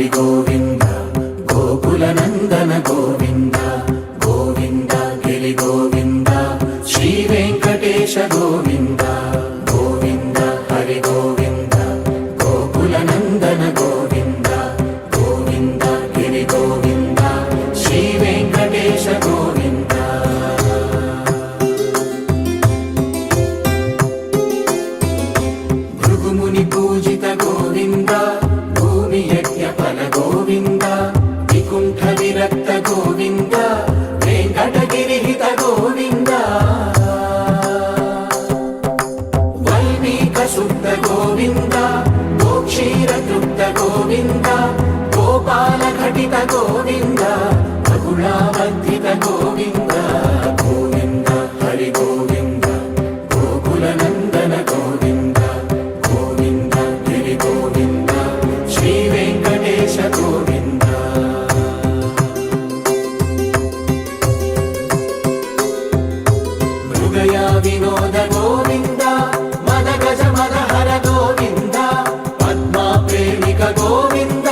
హరి గోవింద గోకుల నందన గోవింద గోవింద గిరి గోవింద శ్రీ వెంకటేశ గోవింద గోవింద హరి గోవింద గోకుల నందన గోవింద గోవింద గిరి గోవింద శ్రీ వెంకటేశ గోవింద భృగుముని పూజిత గోవింద భూమి యజ్ఞ ఫల గోవింద వికుంఠ విరక్త గోవింద వెంకటగిరిహిత గోవింద వల్మీక శుద్ధ గోవింద గోక్షీర తృప్త గోవింద గోపాల ఘటిత గోవింద బహుళావర్ధిత గోవింద గోవింద హరి గోవింద గోకుల నందన గోవింద గోవింద గిరి గోవింద శ్రీ వెంకటేశ గోవింద మృగయా వినోద గోవింద మద గజ మదహర గోవింద పద్మా ప్రేమిక గోవింద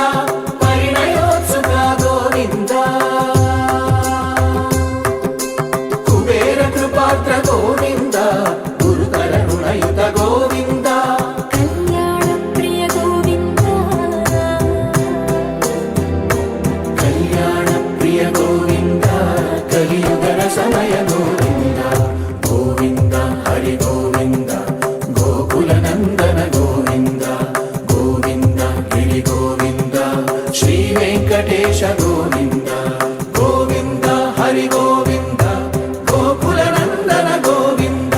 పరిణయోత్సుక గోవింద కుబేర కృపాత్ర గోవింద గురుతర రుణయుత గోవింద కళ్యాణ ప్రియ గోవింద కళ్యాణ ప్రియ గోవింద కలియుగ రసమయ గోవింద గోవింద హరి గోవింద గోకుల నందన గోవింద గోవింద గిరి గోవింద శ్రీ వెంకటేశ గోవింద గోవింద హరి గోవింద గోకుల నందన గోవింద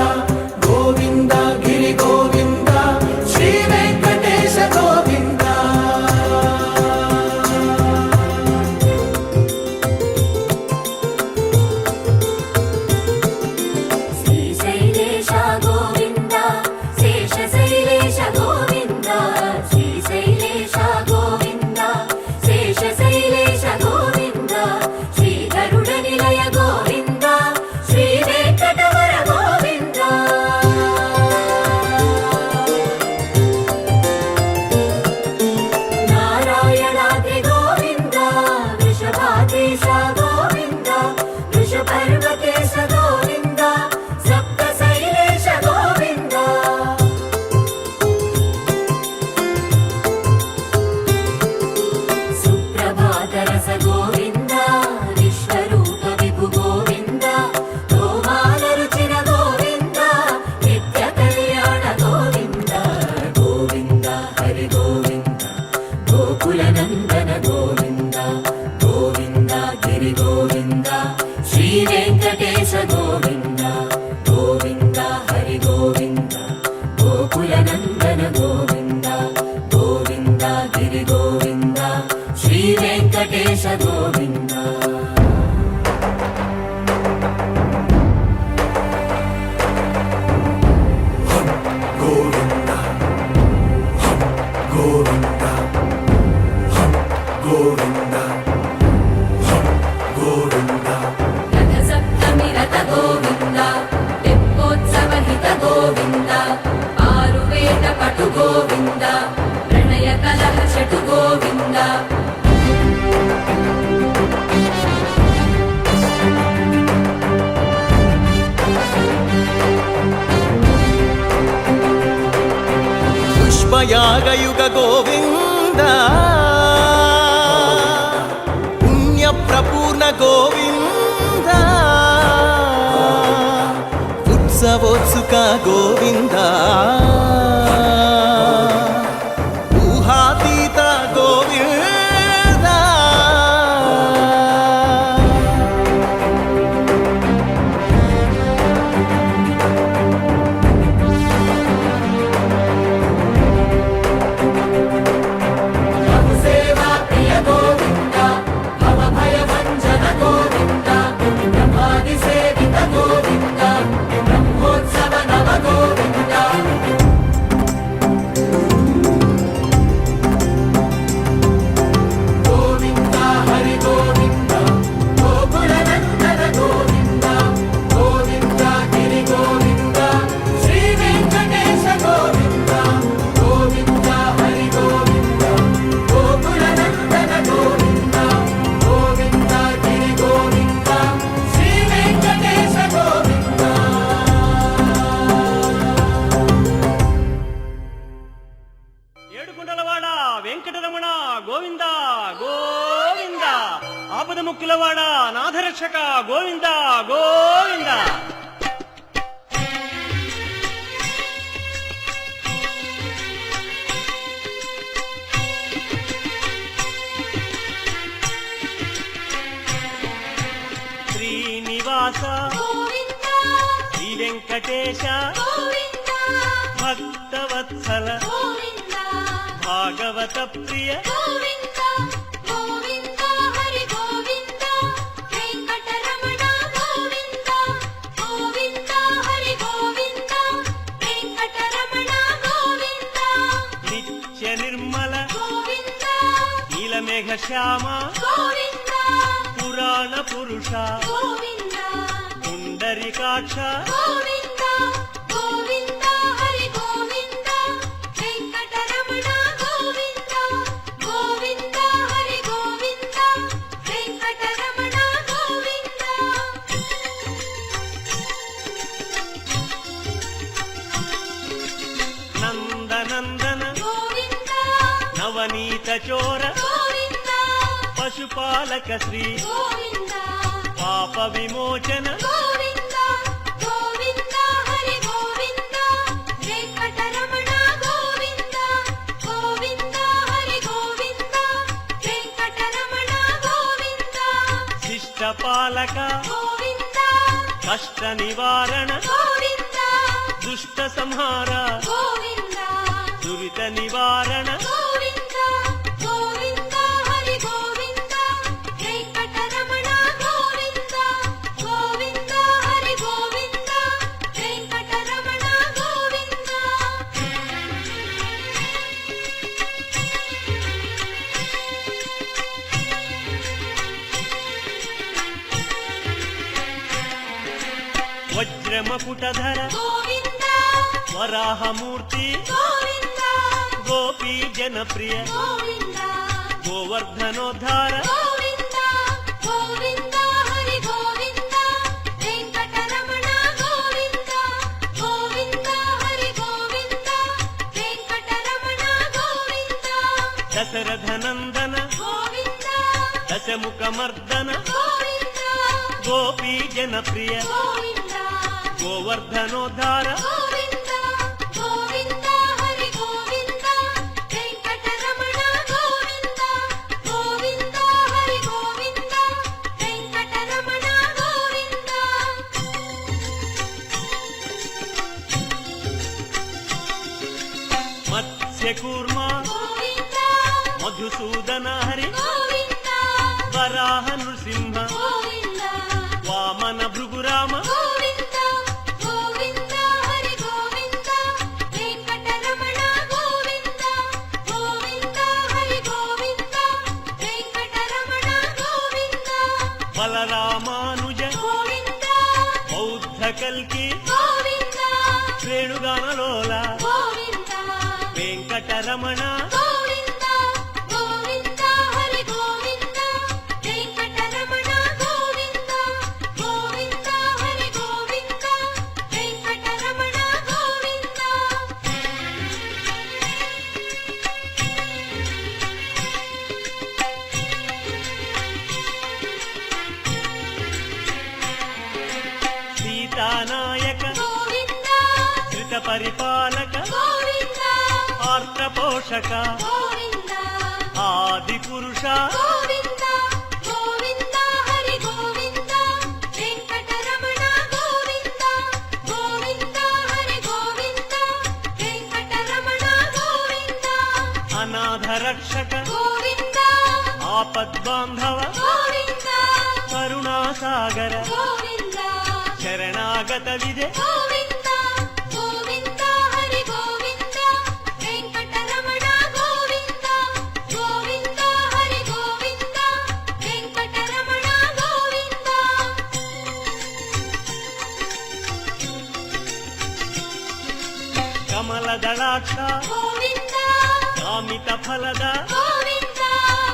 గోవింద గిరి గోవింద శ్రీ వెంకటేశ గోవింద శ్రీశైలేశ గోవింద శేషశైలేశ గోవింద శ్రీశైలేశ గోవింద శేషశైలేశ గోవింద శ్రీ గరుడ నిలయ గోవింద శ్రీ వెంకటవర గోవింద నారాయణాద్రి గోవింద వృషభాదేశ గోవింద వృషపర్వతేశ గోవింద సప్తశైలేశ గోవింద సుప్రభాతరస గోవింద విశ్వరూప విభు గోవింద గోమాల రుచిన గోవింద నిత్య కళ్యాణ గోవింద గోవింద హరి గోవింద గోకుల నందన గోవింద గోవింద గిరి గోవింద శ్రీ వెంకటేశ గోవింద గోవింద హరి గోవింద గోకుల నందన గోవింద గోవింద గిరి గోవింద శ్రీ వెంకటేశ గోవింద గోవింద గోవింద గోవింద గోవింద రథ సప్తమి రథ గోవింద తెప్పోత్సవ హిత గోవింద ఆరువేద పటు గోవింద ప్రణయ కలహ షటు గోవింద పుష్పయాగయుగ గోవింద పుణ్య ప్రపూర్ణ గోవింద ఉత్సవోత్సుక గోవింద ఊహాతీత గోవింద సేవా ప్రియ గోవింద భవ భయ భంజన గోవింద బ్రహ్మాది సేవిత గోవింద బ్రహ్మోత్సవ నవ గోవింద శ్రీనివాస గోవింద శ్రీ వెంకటేశ గోవింద భక్తవత్సల గోవింద భాగవత ప్రియ గోవింద గోవింద హరి గోవింద వెంకటరమణ గోవింద గోవింద హరి గోవింద వెంకటరమణ గోవింద నిత్య నిర్మల గోవింద నీలమేఘ శ్యామ గోవింద పురాణ పురుష గోవింద పుండరీకాక్ష గోవింద గోవింద హరి గోవింద వెంకటరమణ గోవింద గోవింద హరి గోవింద వెంకటరమణ గోవింద నందనందన గోవింద నవనీత చోర గోవింద పశుపాలక శ్రీ గోవింద పాప విమోచన గోవింద గోవింద హరి గోవింద వెంకటరమణ గోవింద గోవింద హరి గోవింద వెంకటరమణ గోవింద శిష్టపాలక గోవింద కష్ట నివారణ గోవింద దుష్ట సంహార గోవింద దురిత నివారణ గోవింద గోవింద హరి గోవింద వెంకటరమణ గోవింద గోవింద హరి గోవింద వెంకటరమణ గోవింద వజ్రమకుటధర గోవింద వరాహమూర్తి గోవింద గోపీ జనప్రియ గోవింద గోవర్ధనోద్ధార గోవింద గోవింద హరి గోవింద వెంకటరమణ గోవింద గోవింద హరి గోవింద వెంకటరమణ గోవింద దశరథనందన గోవింద దశముఖమర్దన గోవింద గోపీ జనప్రియ గోవింద గోవర్ధనోద్ధార గోవింద గోవింద హరి గోవింద వెంకటరమణ గోవింద గోవింద హరి గోవింద వెంకటరమణ గోవింద మత్స్యకూర్మ గోవింద మధుసూదన హరి గోవింద వరాహ నృసింహ గోవింద వామన భృగురామ గోవింద గోవింద హరి గోవింద వెంకటరమణ గోవింద గోవింద హరి గోవింద వెంకటరమణ గోవింద బలరామానుజ గోవింద బౌద్ధ కల్కి గోవింద శ్రేణుగానలోల గోవింద వెంకటరమణ గోవింద గోవింద హరి గోవింద వెంకటరమణ గోవింద గోవింద హరి గోవింద వెంకటరమణ గోవింద సీతానాయక గోవింద ధృత పరిపాలక గోవింద ఆర్త పోషక గోవింద ఆది పురుష గోవింద గోవింద హరి గోవింద వెంకటరమణ గోవింద గోవింద హరి గోవింద వెంకటరమణ గోవింద అనాథ రక్షక గోవింద ఆపద్బాంధవ గోవింద కరుణాసాగర గోవింద శరణాగత విజయ గోవింద గోవింద హరి గోవింద వెంకటరమణ గోవింద గోవింద హరి గోవింద వెంకటరమణ గోవింద కమలదళాక్ష గోవింద కామిత ఫలద గోవింద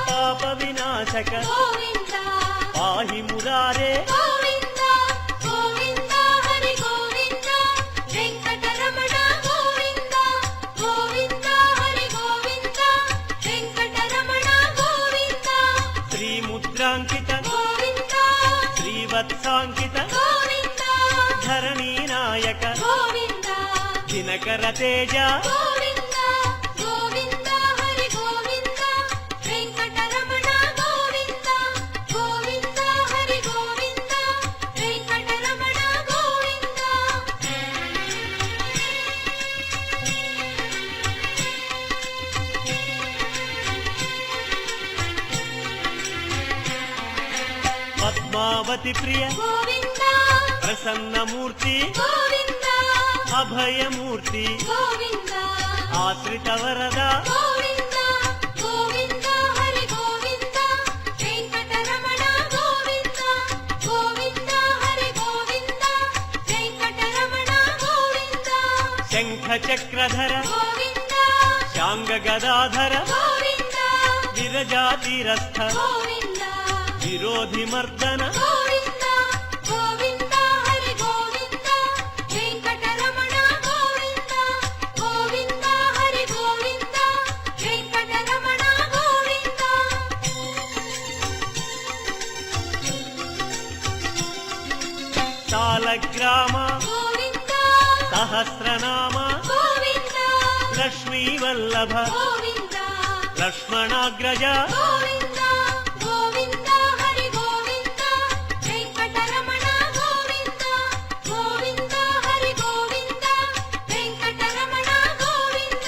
పాప వినాశక గోవింద పాహి మురారే గోవింద గోవింద హరి గోవింద వెంకటరమణ గోవింద గోవింద హరి గోవింద వెంకటరమణ గోవింద శ్రీముద్రాంకిత గోవింద శ్రీవత్సాంకిత గోవింద ధరణీ నాయక గోవింద దినకర తేజ గోవింద గోవింద హరి గోవింద వెంకటరమణ గోవింద గోవింద హరి గోవింద వెంకట భానుమతి ప్రియ గోవింద ప్రసన్నమూర్తి గోవింద అభయమూర్తి గోవింద ఆశ్రిత వరద గోవింద గోవింద హరి గోవింద వెంకటరమణ గోవింద గోవింద హరి గోవింద వెంకటరమణ గోవింద శంఖ చక్రధర గోవింద శాంగ గదాధర గోవింద విరజాతిరస్థ గోవింద విరోధి మర్దన గోవింద గోవింద హరి గోవింద వెంకటరమణ గోవింద గోవింద హరి గోవింద వెంకటరమణ గోవింద సాలగ్రామ గోవింద సహస్రనామ గోవింద లక్ష్మీ వల్లభ గోవింద లక్ష్మణాగ్రజ గోవింద గోవింద హరి గోవింద వెంకటరమణ గోవింద గోవింద హరి గోవింద వెంకటరమణ గోవింద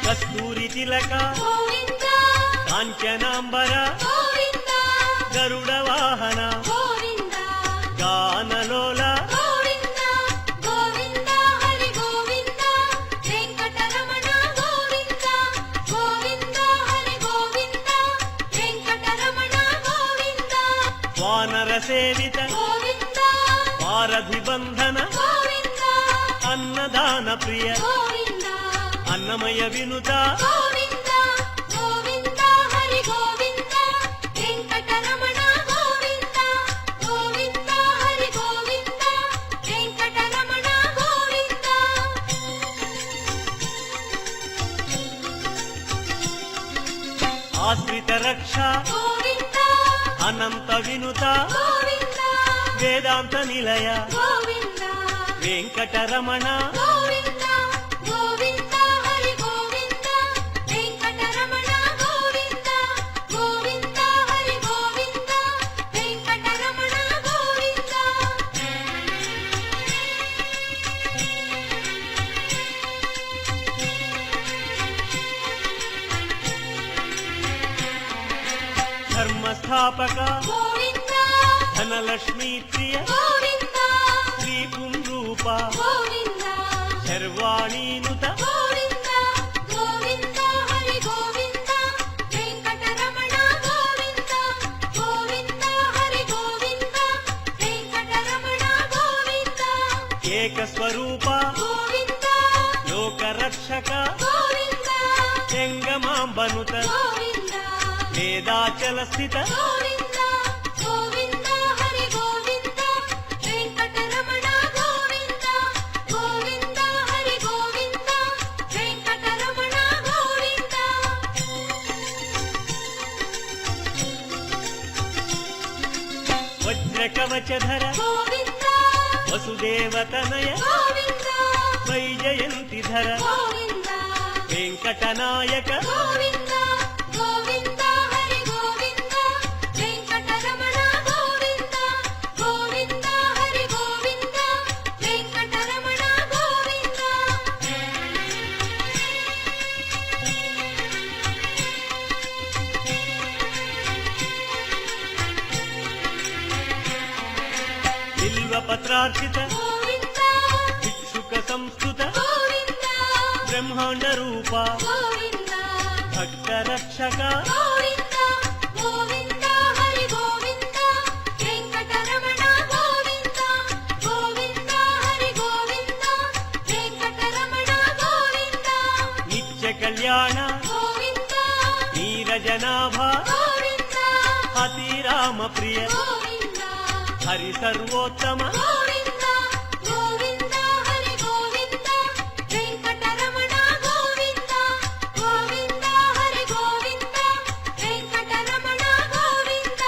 కస్తూరి తిలక గోవింద కాంచనాంబర గోవింద గరుడ వాహన గోవింద గానలోల గోవింద గోవింద హరి గోవింద వెంకటరమణ గోవింద గోవింద హరి గోవింద వెంకటరమణ గోవింద వానర సేవిత గోవింద వారధి బంధన గోవింద అన్నదాన ప్రియ గోవింద అన్నమయ వినుత గోవింద గోవింద హరి గోవింద వెంకటరమణ గోవింద గోవింద హరి గోవింద వెంకటరమణ గోవింద ఆశ్రిత రక్ష గోవింద అనంత వినుత గోవింద వేదాంత నిలయ గోవింద వెంకటరమణ గోవింద గోవింద హరి గోవింద వెంకటరమణ గోవింద గోవింద హరి గోవింద వెంకటరమణ గోవింద ధర్మస్థాపక గోవింద ధనలక్ష్మీ ప్రియ గోవింద శ్రీ పుంరూప గోవింద శర్వాణీనుత గోవింద గోవింద హరి గోవింద వెంకటరమణ గోవింద గోవింద హరి గోవింద వెంకటరమణ గోవింద ఏకస్వరూప గోవింద లోకరక్షక గోవింద జంగమాంబనుత గోవింద వేదాచల స్థిత గోవింద గోవింద హరి గోవింద వెంకటరమణ గోవింద గోవింద హరి గోవింద వెంకటరమణ గోవింద వజ్రకవచధర గోవింద వసుదేవతనయ గోవింద వైజయంతిధర గోవింద వెంకటనాయక గోవింద గోవింద హరి గోవింద వెంకటరమణ గోవింద గోవింద హరి గోవింద వెంకటరమణ గోవింద బిల్వపత్రార్చిత గోవింద భిక్షుక సంస్థుత గోవింద బ్రహ్మాండ రూప గోవింద భక్త రక్షక గోవింద గోవింద హరి గోవింద వెంకటరమణ గోవింద గోవింద హరి గోవింద వెంకటరమణ గోవింద నిత్య కళ్యాణ గోవింద నీరజనాభ గోవింద అతిరామ ప్రియ గోవింద హరి సర్వోత్తమ గోవింద గోవింద హరి గోవింద వెంకటరమణ గోవింద గోవింద హరి గోవింద వెంకటరమణ గోవింద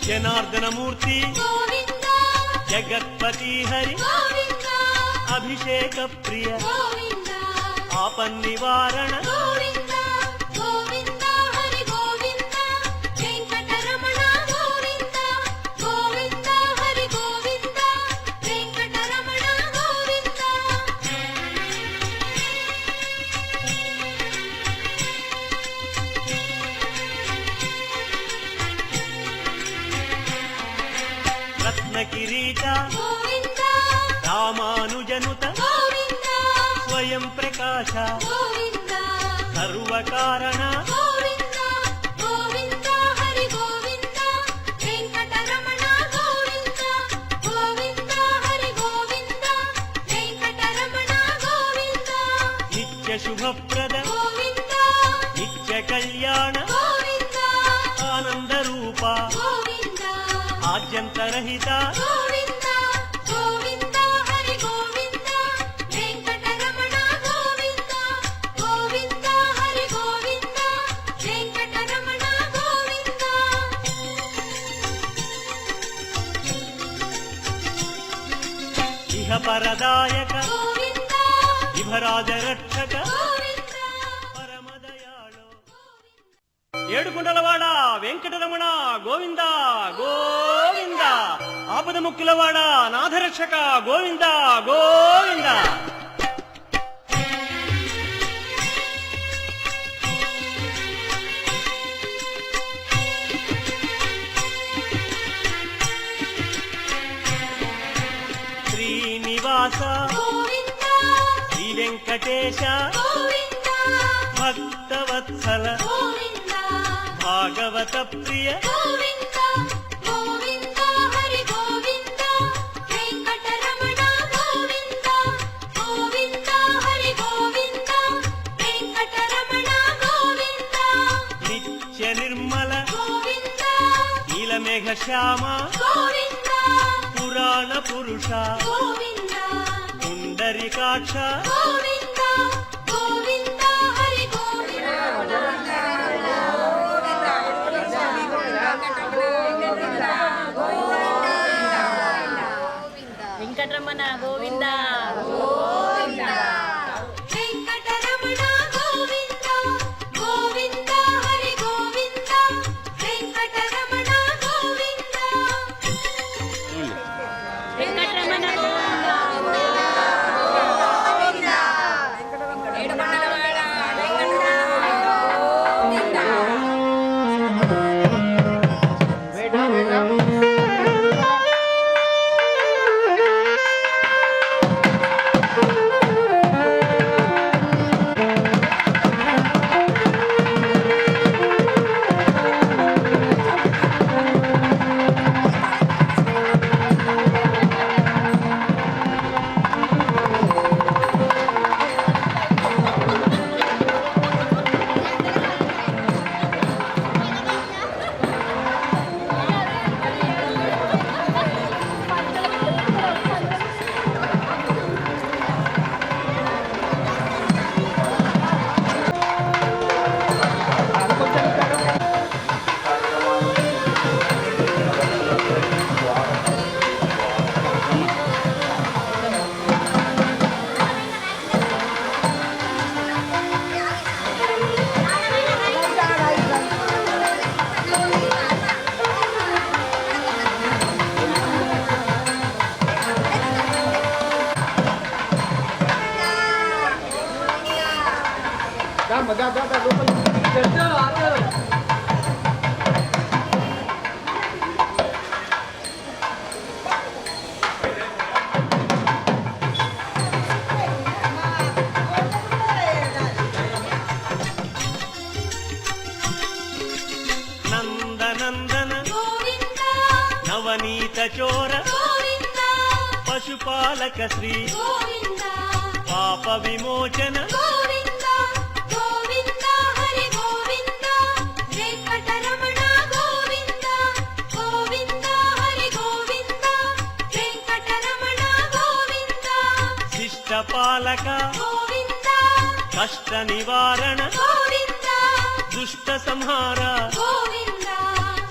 జనార్దనమూర్తి గోవింద జగత్పతి హరి గోవింద అభిషేక ప్రియ గోవింద ఆపన్నివారణ గోవింద గోవింద హరి గోవింద వెంకటరమణ గోవింద గోవింద ಶ್ರೀನಿವಾಸ ಗೋವಿಂದ ಸರ್ವಕಾರಣ ಗೋವಿಂದ ಗೋವಿಂದ ಹರಿ ಗೋವಿಂದ ವೆಂಕಟರಮಣ ಗೋವಿಂದ ಗೋವಿಂದ ಹರಿ ಗೋವಿಂದ ವೆಂಕಟರಮಣ ಗೋವಿಂದ ನಿತ್ಯ ಶುಭಪ್ರದ ಗೋವಿಂದ ನಿತ್ಯ ಕಲ್ಯಾಣ ಗೋವಿಂದ ಆನಂದ ರೂಪ ಗೋವಿಂದ ಆದ್ಯಂತರಹಿತ ಗೋವಿಂದ ಗೋವಿಂದ ಹರಿ ಗೋವಿಂದ ವೆಂಕಟರಮಣ ಗೋವಿಂದ ಗೋವಿಂದ ಹರಿ ಗೋವಿಂದ ವೆಂಕಟರಮಣ ಗೋವಿಂದ ಇಹ ಪರದಾಯಕ ಗೋವಿಂದ ಇಭರಾಜ ರಕ್ಷಕ ಗೋವಿಂದ ಪರಮದಯಾಳು ఏడుకుంటలవాడ వెంకటరమణ గోవింద గోవింద ఆపద ముక్కులవాడ నాథరక్షక గోవింద గోవింద శ్రీనివాస ಗೋವಿಂದ శ్రీ వెంకటేశ ಗೋವಿಂದ భక్తవత్సల ಗೋವಿಂದ భాగవత ప్రియ ಗೋವಿಂದ ಗೋವಿಂದ ಹರಿ ಗೋವಿಂದ ವೆಂಕಟರಮಣ ಗೋವಿಂದ ಗೋವಿಂದ ಹರಿ ಗೋವಿಂದ ವೆಂಕಟರಮಣ ಗೋವಿಂದ నిత్య నిర్మల ಗೋವಿಂದ నీలమేఘ శ్యామ ಗೋವಿಂದ పురాణ పురుష ಗೋವಿಂದ పుండరికాక్ష ಗೋವಿಂದ ಗೋವಿಂದ ಹರಿ ಗೋವಿಂದ వెంకటరమణ గోవింద ವೆಂಕಟರಮಣ ಗೋವಿಂದ ಗೋವಿಂದ ಹರಿ ಗೋವಿಂದ ವೆಂಕಟರಮಣ ಗೋವಿಂದ వెంకటరమణ నందనందన ಗೋವಿಂದ నవనీత చోర ಗೋವಿಂದ పశుపాలక శ్రీ ಗೋವಿಂದ పాప విమోచన ಗೋವಿಂದ ಗೋವಿಂದ ಹರಿ ಗೋವಿಂದ ವೆಂಕಟರಮಣ ಗೋವಿಂದ ಗೋವಿಂದ ಹರಿ ಗೋವಿಂದ ವೆಂಕಟರಮಣ ಗೋವಿಂದ శిష్ట పాలక ಗೋವಿಂದ కష్ట నివారణ ಗೋವಿಂದ దుష్ట సంహార ಗೋವಿಂದ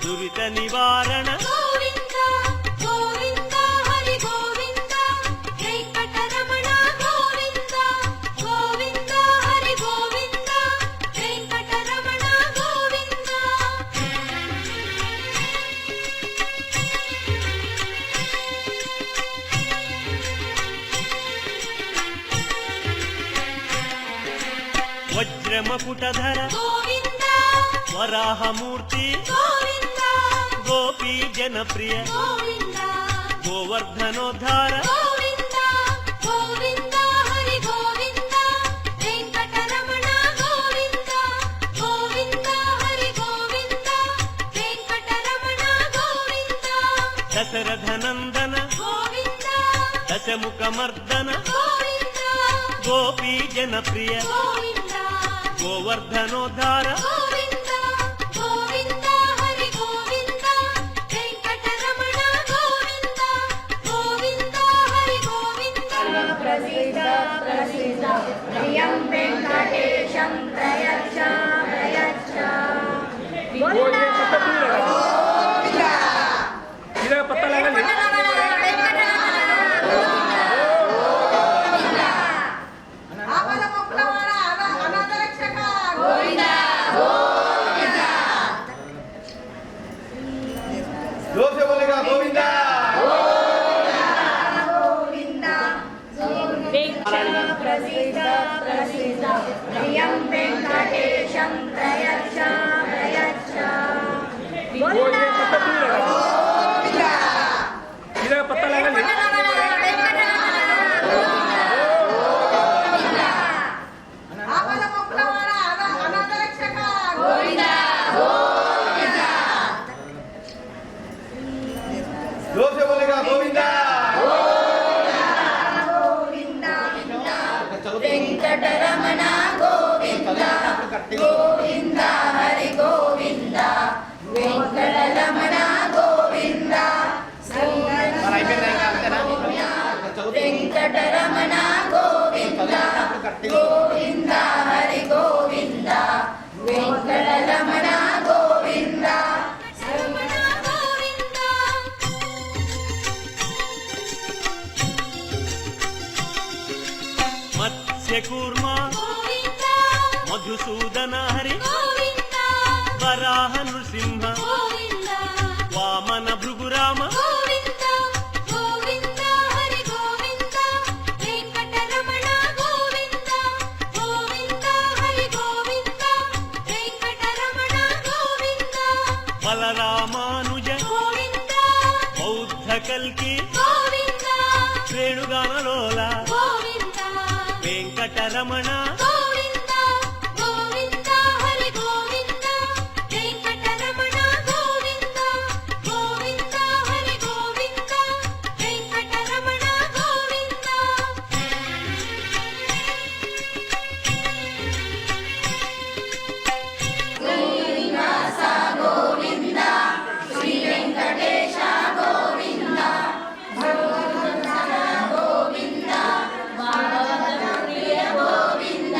దురిత నివారణ ಗೋವಿಂದ ಗೋವಿಂದ ಹರಿ ಗೋವಿಂದ ವೆಂಕಟರಮಣ ಗೋವಿಂದ ಗೋವಿಂದ ಹರಿ ಗೋವಿಂದ ವೆಂಕಟರಮಣ ಗೋವಿಂದ వజ్రమకుటధర ಗೋವಿಂದ వరాహమూర్తి ಗೋವಿಂದ గోపీ జనప్రియ ಗೋವಿಂದ గోవర్ధనోద్ధార ಗೋವಿಂದ ಗೋವಿಂದ ಹರಿ ಗೋವಿಂದ ವೆಂಕಟರಮಣ ದಶಮುಖಮರ್ದನ ಗೋವಿಂದ ಗೋಪಿ ಜನಪ್ರಿಯ ಗೋವಿಂದ ಗೋವರ್ಧನೋದ್ಧಾರ ಗೋವಿಂದ ಗೋವಿಂದ ಹರಿ ಗೋವಿಂದ ವೆಂಕಟರಮಣ ಗೋವಿಂದ ಗೋವಿಂದ ಹರಿ ಗೋವಿಂದ ಪ್ರಸಿದ್ಧ ಪ್ರಸಿದ್ಧ ಪ್ರಿಯಂ ವೆಂಕಟೇಶಂ ಪ್ರಯಚ್ಛ ಪ್ರಯಚ್ಛ ಪ್ರಸಿದ್ಧ ಪ್ರಸಿದ್ಧ ಪ್ರಿಯಂ ವೆಂಕಟೇಶಂ ಪ್ರಯಚ್ಛ ಪ್ರಯಚ್ಛ ವೆಂಕಟರಮಣ ಗೋವಿಂದ ಗೋವಿಂದ ಹರಿ ಗೋವಿಂದ ವೆಂಕಟರಮಣ ಗೋವಿಂದ ವೆಂಕಟರಮಣ ಗೋವಿಂದ ಗೋವಿಂದ ಹರಿ ಗೋವಿಂದ ವೆಂಕಟರಮಣ ಗೋವಿಂದ ರಮಣ ಗೋವಿಂದ ಮತ್ಸ್ಯಕೂರ್ಮ ಗೋವಿಂದ ಮಧುಸೂದನ ಹರಿ ಗೋವಿಂದ ವರಾಹ ನೃಸಿಂಹ ಗೋವಿಂದ ವಾಮನ ಭೃಗುರಾಮ ಗೋವಿಂದ ಗೋವಿಂದ ಹರಿ ಗೋವಿಂದ ವೆಂಕಟರಮಣ ಗೋವಿಂದ ಗೋವಿಂದ ಹರಿ ಗೋವಿಂದ ವೆಂಕಟರಮಣ ಗೋವಿಂದ ಬಲರಾಮಾನುಜ ಗೋವಿಂದ ಬೌದ್ಧ ಕಲ್ಕಿ ಗೋವಿಂದ ವೇಣುಗಾನಲೋಲ ಗೋವಿಂದ ವೆಂಕಟರಮಣ ಗೋವಿಂದ ಗೋವಿಂದ ಹರಿ ಗೋವಿಂದ ವೆಂಕಟರಮಣ ಗೋವಿಂದ ಗೋವಿಂದ ಹರಿ ಗೋವಿಂದ ವೆಂಕಟರಮಣ ಗೋವಿಂದ ಶ್ರೀನಿವಾಸ ಗೋವಿಂದ ಶ್ರೀ ವೆಂಕಟೇಶ ಗೋವಿಂದ ಗೋವಿಂದ ಗೋವಿಂದ ಭಾಗವತ ಪ್ರಿಯ ಗೋವಿಂದ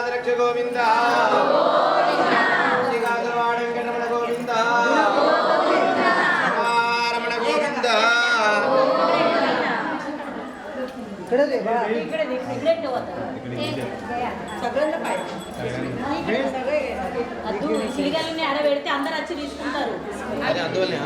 రక్ష గోవింద శ్రీకాకుళవాడ వెంకటరమణ గోవింద రమణ గోవింద సిరిగాలని ఆడ పెడితే అందరు వచ్చి తీసుకుంటారు. అదే అందువల్లనే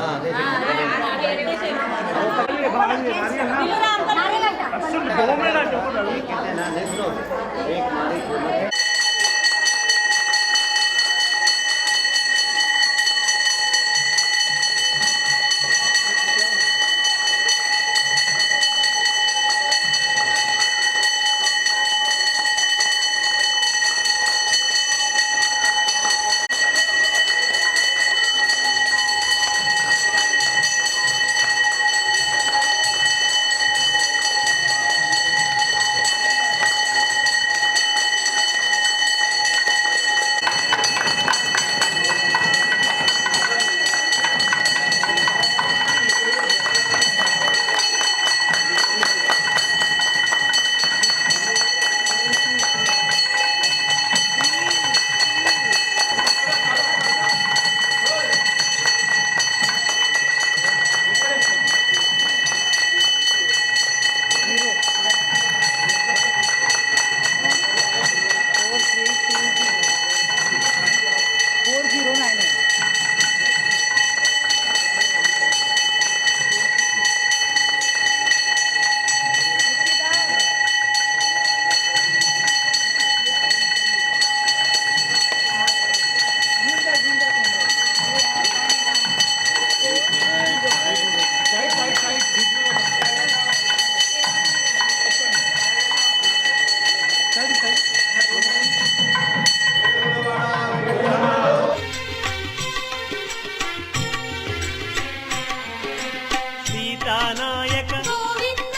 సీతానాయక గోవింద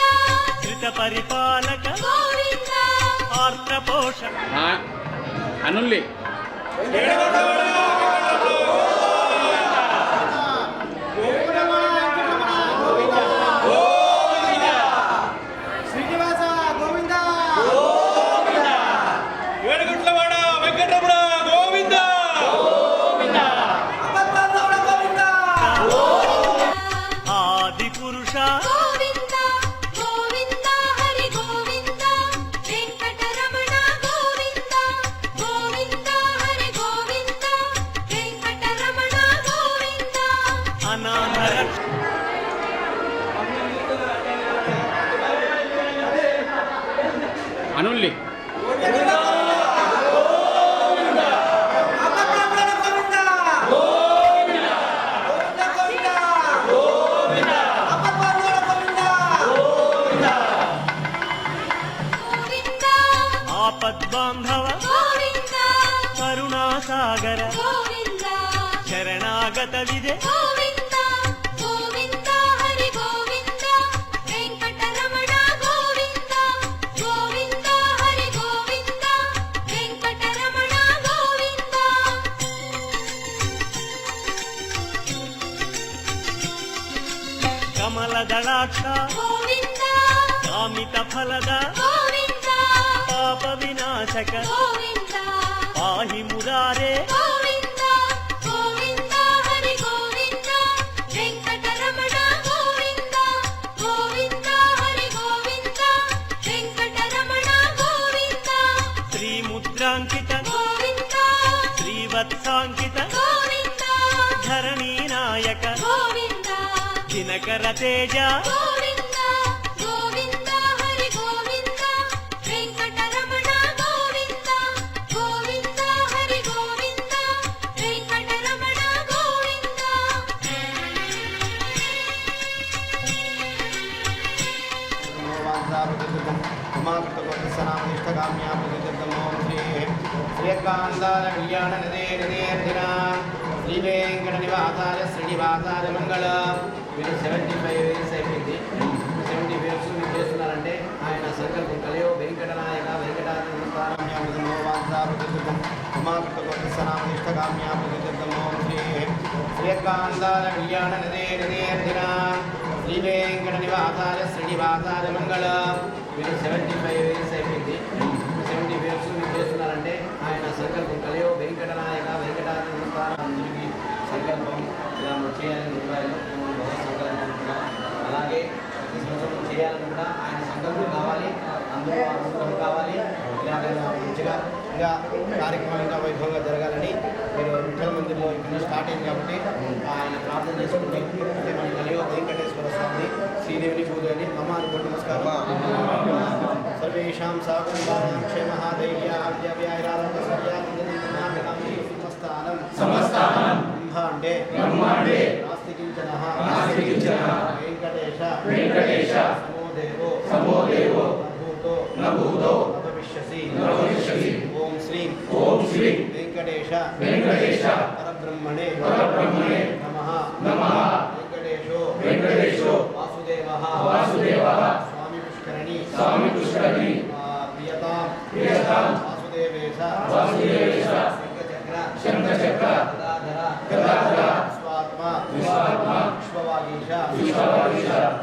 శ్రిత పరిపాలక గోవింద ఆర్తపోషక అనుల్లి శ్రీనివాస గోవింద ఏడుగుట్లవాడ వెంకటరమణ గోవింద ఆది పురుష గోవింద గోవింద హరి గోవింద వెంకటరమణ గోవింద గోవింద హరి గోవింద వెంకటరమణ గోవింద అనాథ రక్ష అనుల్లి గోవింద ఆపద్బాంధవ గోవింద కరుణాసాగర గోవింద శరణాగత విదే గోవింద గోవింద హరి గోవింద వెంకటరమణ గోవింద గోవింద హరి గోవింద వెంకటరమణ గోవింద కమల దళాక్ష గోవింద కామిత ఫలద గోవింద పాప వినాశక గోవింద పాహి మురారే గోవింద గోవింద హరి గోవింద వెంకటరమణ గోవింద గోవింద హరి గోవింద వెంకటరమణ గోవింద శ్రీముద్రాంకిత గోవింద శ్రీవత్సాంకిత గోవింద ధరణీ నాయక గోవింద దినకర తేజ గోవింద గోవింద హరి గోవింద వెంకటరమణ గోవింద గోవింద హరి గోవింద వెంకటరమణ గోవింద శ్రీ వెంకట నివాసాయ శ్రీనివాసాయ మంగళ మీరు 75 ఇయర్స్ అయిపోయింది. 70 ఇయర్స్ మీరు చేస్తున్నారంటే ఆయన సంకల్పం కలియో వెంకటనాయక శ్రీకాంతాల కళ్యాణ నదే నదేర్ధిన శ్రీ వెంకట నివాసాయ శ్రీనివాసాయ మంగళ మీరు 75 ఇయర్స్ అయిపోయింది. 70 ఇయర్స్ మీరు చేస్తున్నారంటే మంచిగా ఇంకా కార్యక్రమం ఇంకా వైభవంగా జరగాలని మీరు విఠల మందిర్లో ఇక్కడ స్టార్ట్ అయింది కాబట్టి ఆయన ప్రార్థన చేసుకుంటే అంటే మన కలియో వెంకటేశ్వర స్వామి శ్రీదేవిని పూజని మమ అనుకోండి నమస్కారం సర్వేషాం సాకులాం క్షేమః ధైర్యాద్యవ్యాయారాధన సమస్తానం సమస్తానం బ్రహ్మాండే నాస్తి కించనః వెంకటేశ సమోదేవో నభూతో భవిష్యసి ఓం శ్రీం వెంకటేశ పరబ్రహ్మణే నమః వెంకటేశో వాసుదేవః స్వామి పుష్కరిణి ప్రియతాం వాసుదేవేశ శంఖచక్ర గదాధర విశ్వాత్మ విశ్వవాగీశ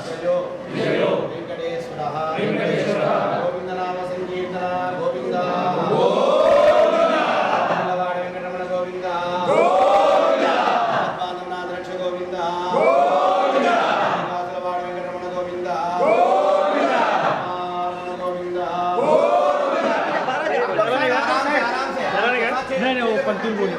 జయో వెంకటేశ్వరః గోవిందనామ సంకీర్తన గోవింద వాడ వెంకటరమణ గోవింద పాదనాథ రక్ష గోవింద వాడ వెంకటరమణ గోవింద पंक्ति बोली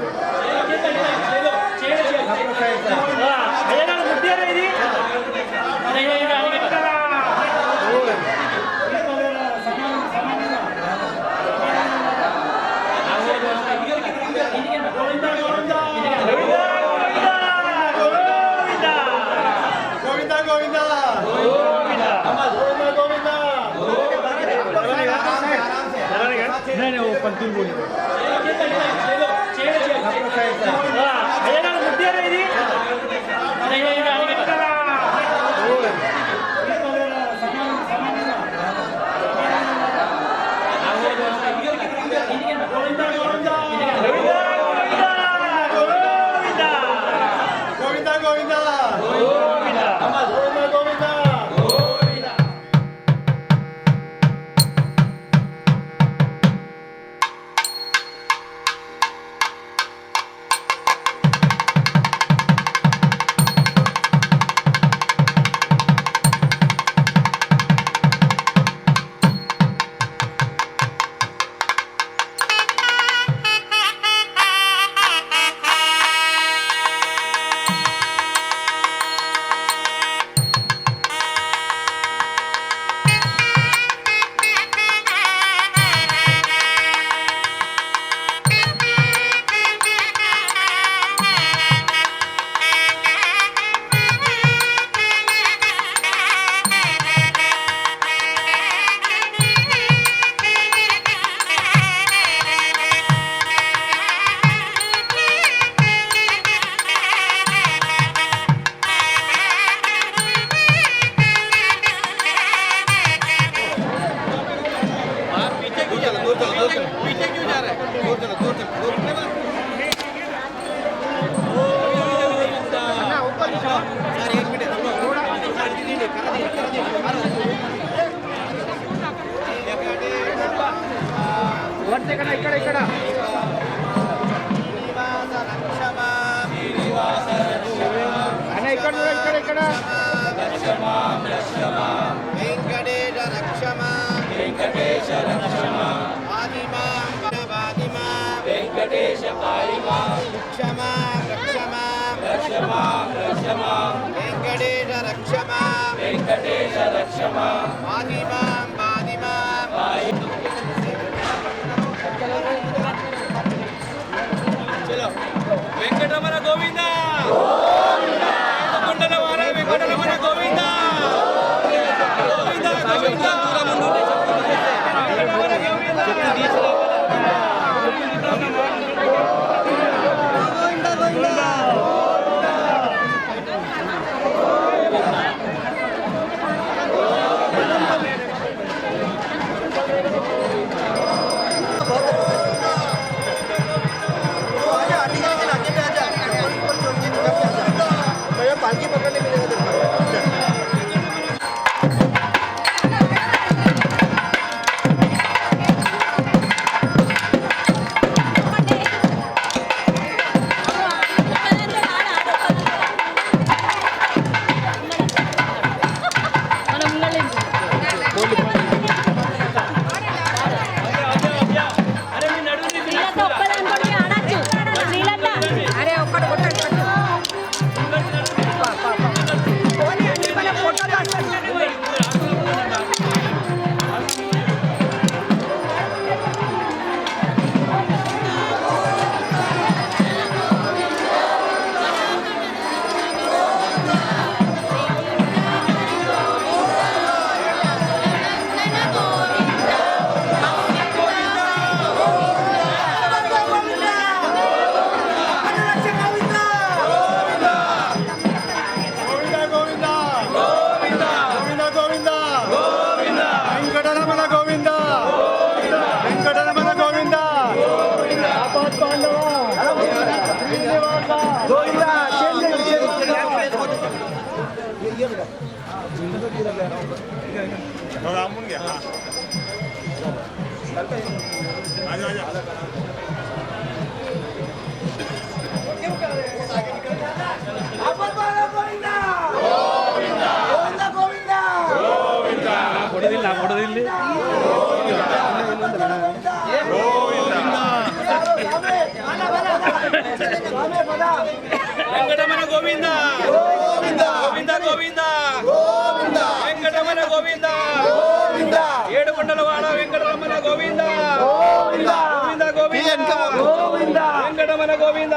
पंक्ति बोली ఇక్కడ వెంకటేశ రక్షమా వెంకటేశ పారిమా రక్షమా వెంకటేశ రక్షమా బాదిమా చలో వెంకటరమణ గోవింద వెంకటరమణ గోవింద వెంకటరమణ గోవింద గోవింద గోవింద వెంకటరమణ గోవింద ఏడుకొండలవాడ వెంకటరమణ గోవింద గోవింద గోవింద వెంకటరమణ గోవింద.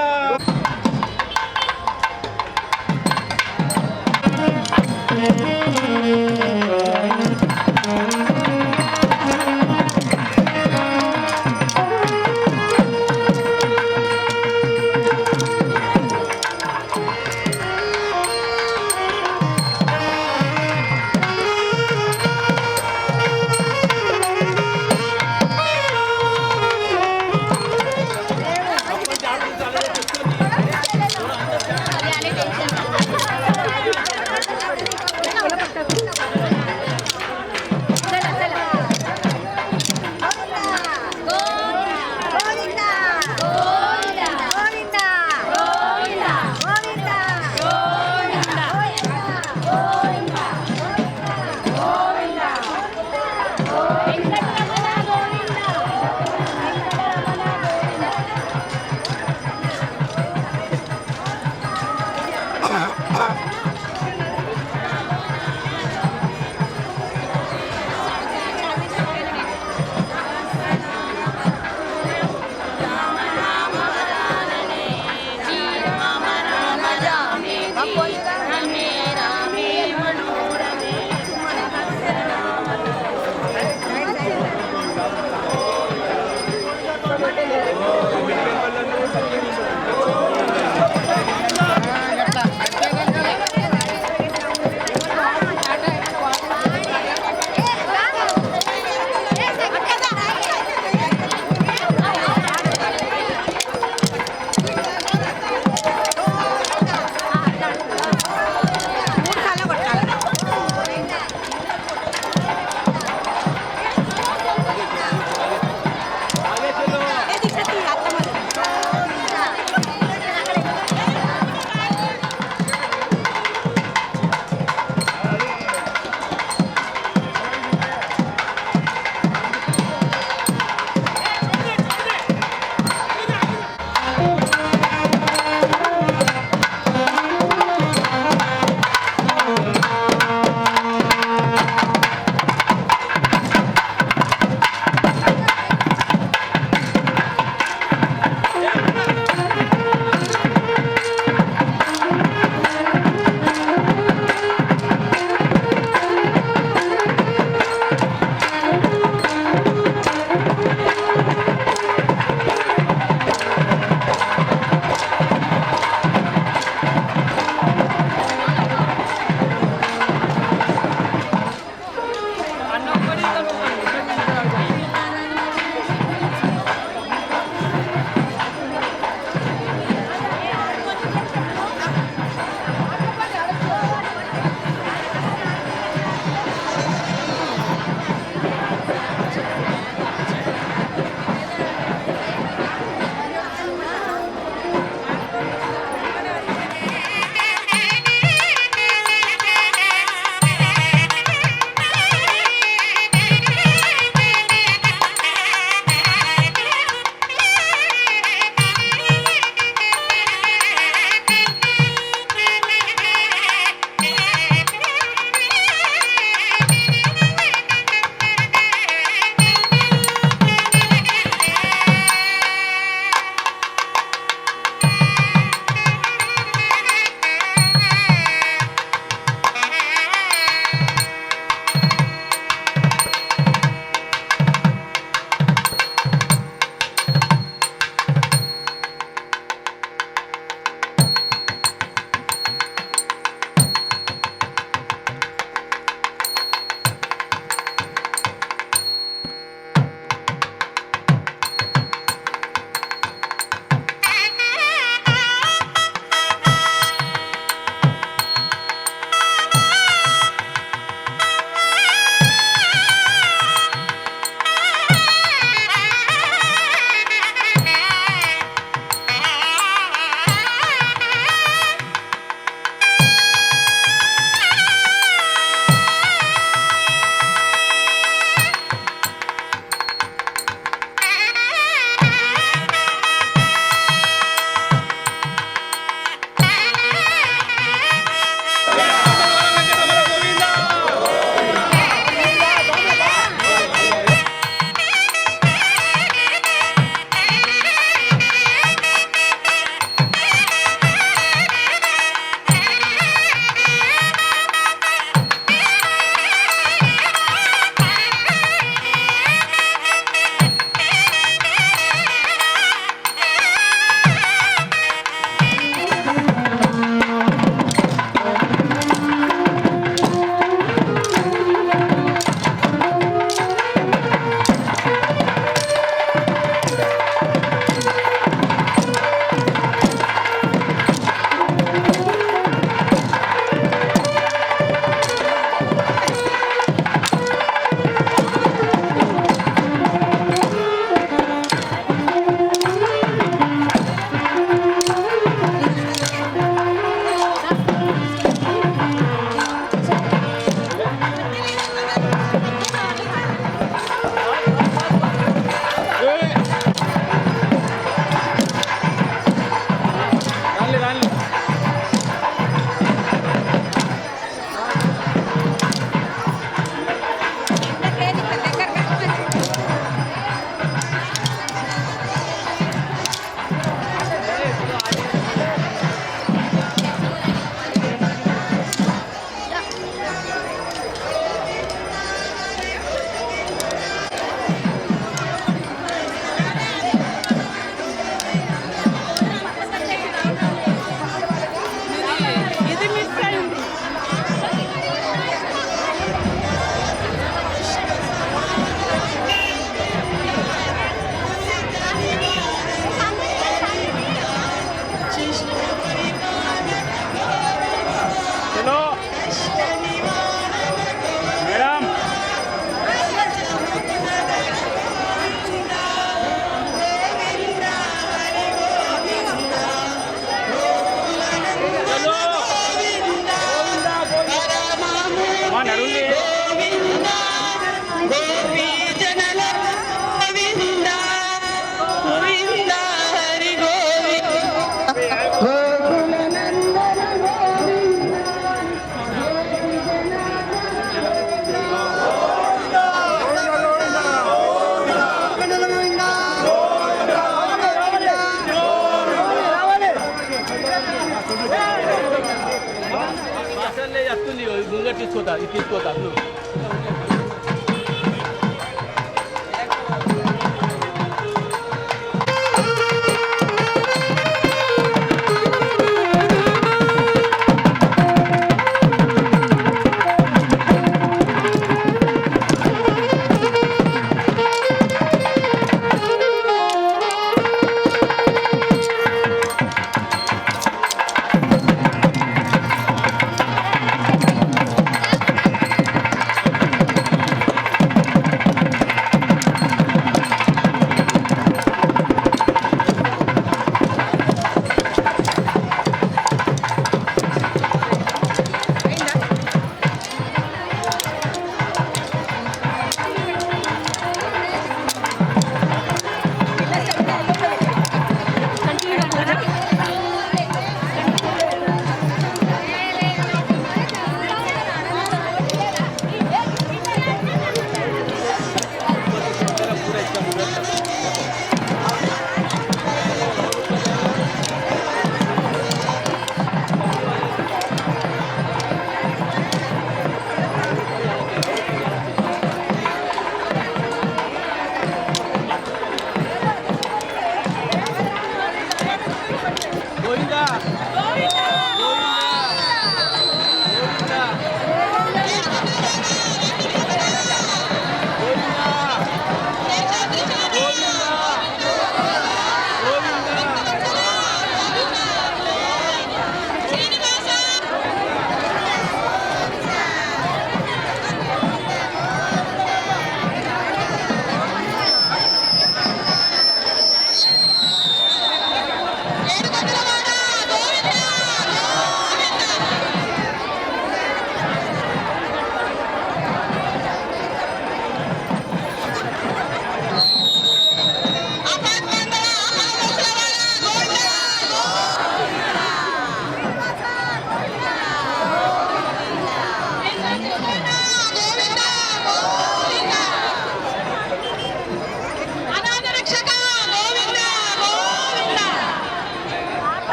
తీసుకోతా ఇది తీసుకోతా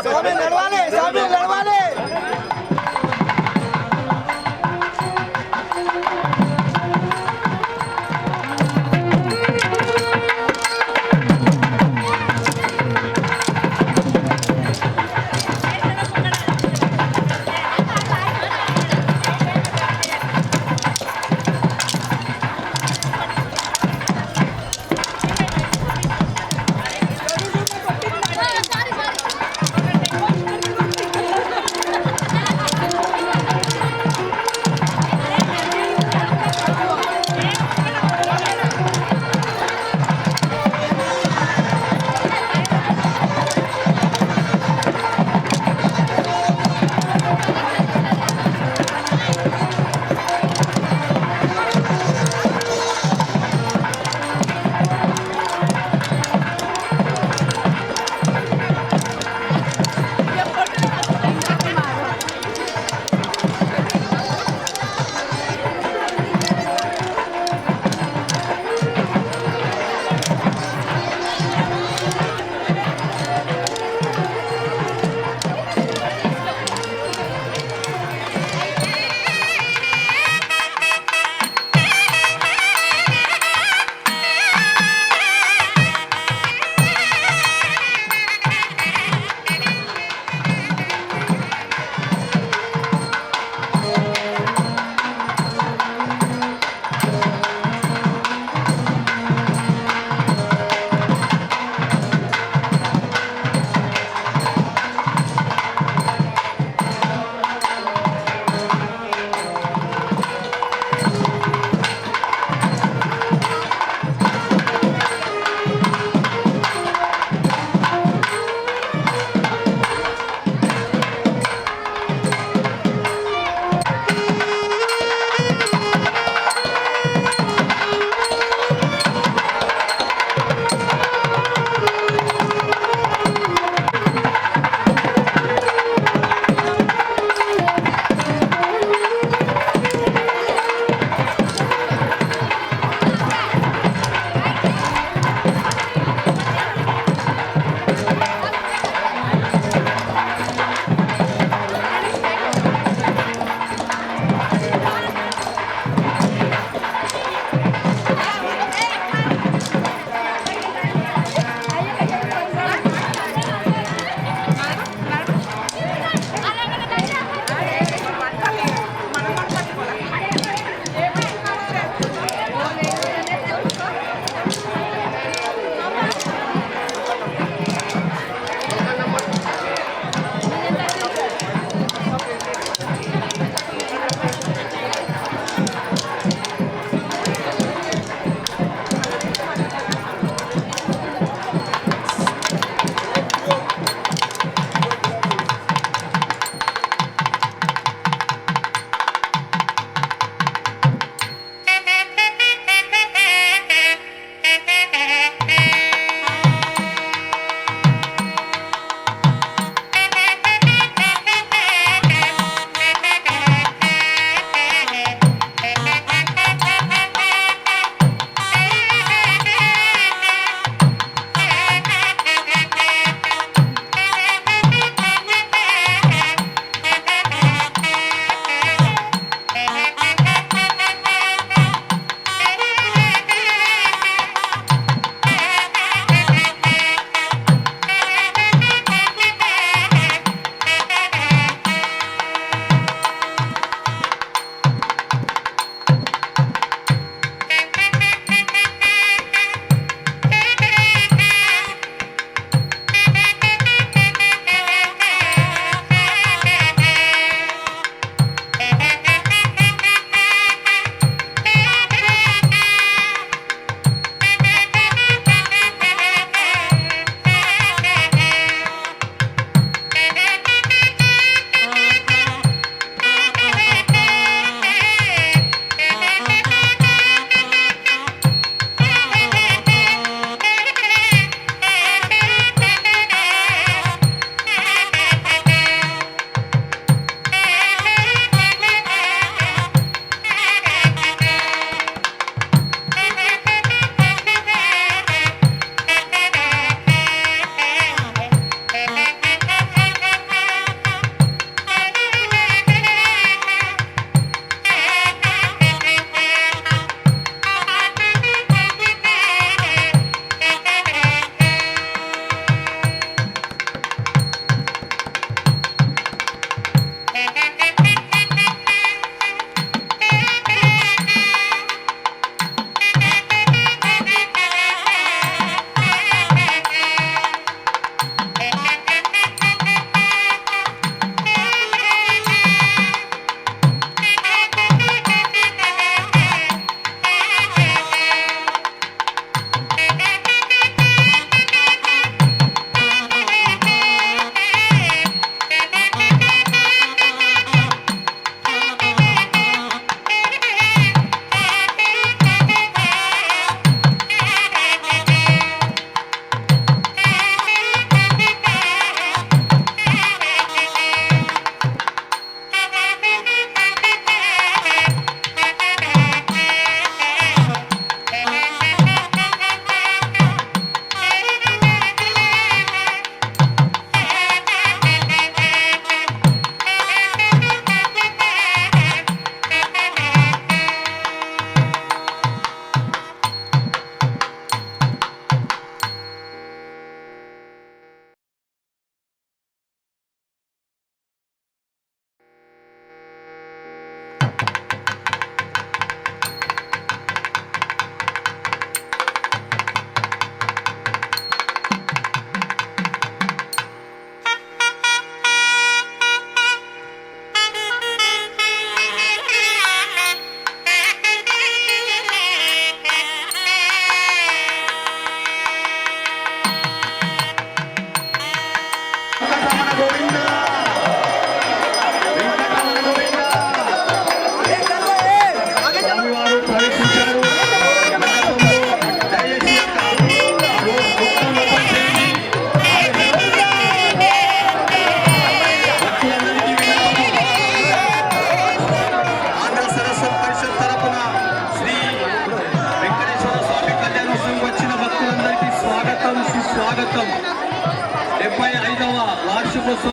స్వామి